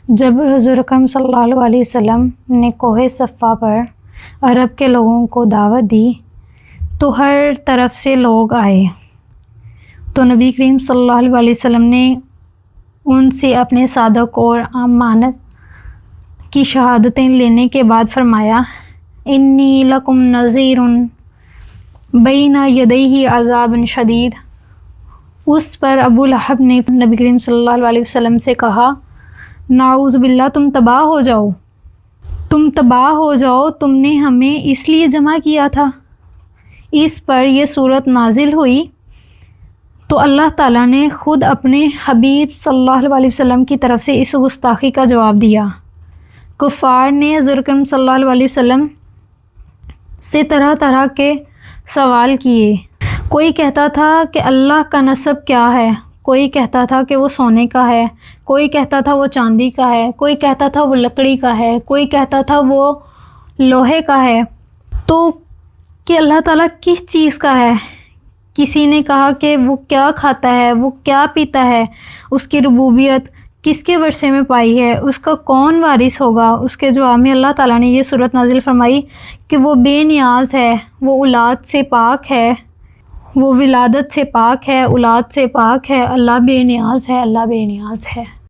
جب حضور اکرم صلی اللہ علیہ وسلم نے کوہ صفا پر عرب کے لوگوں کو دعوت دی تو ہر طرف سے لوگ آئے، تو نبی کریم صلی اللہ علیہ وسلم نے ان سے اپنے صادق اور امانت کی شہادتیں لینے کے بعد فرمایا، انی لکم نذیر بین یدیہ عذاب شدید۔ اس پر ابو لہب نے نبی کریم صلی اللہ علیہ وسلم سے کہا، نعوذ باللہ، تم تباہ ہو جاؤ، تم نے ہمیں اس لیے جمع کیا تھا۔ اس پر یہ صورت نازل ہوئی تو اللہ تعالیٰ نے خود اپنے حبیب صلی اللہ علیہ وسلم کی طرف سے اس گستاخی کا جواب دیا۔ کفار نے حضور اکرم صلی اللہ علیہ وسلم سے طرح طرح کے سوال کیے۔ کوئی کہتا تھا کہ اللہ کا نسب کیا ہے، کوئی کہتا تھا کہ وہ سونے کا ہے، کوئی کہتا تھا وہ چاندی کا ہے، کوئی کہتا تھا وہ لکڑی کا ہے، کوئی کہتا تھا وہ لوہے کا ہے، تو کہ اللہ تعالیٰ کس چیز کا ہے؟ کسی نے کہا کہ وہ کیا کھاتا ہے، وہ کیا پیتا ہے، اس کی ربوبیت کس کے ورثے میں پائی ہے، اس کا کون وارث ہوگا؟ اس کے جواب میں اللہ تعالیٰ نے یہ صورت نازل فرمائی کہ وہ بے نیاز ہے، وہ اولاد سے پاک ہے، وہ ولادت سے پاک ہے، اولاد سے پاک ہے، اللہ بے نیاز ہے، اللہ بے نیاز ہے۔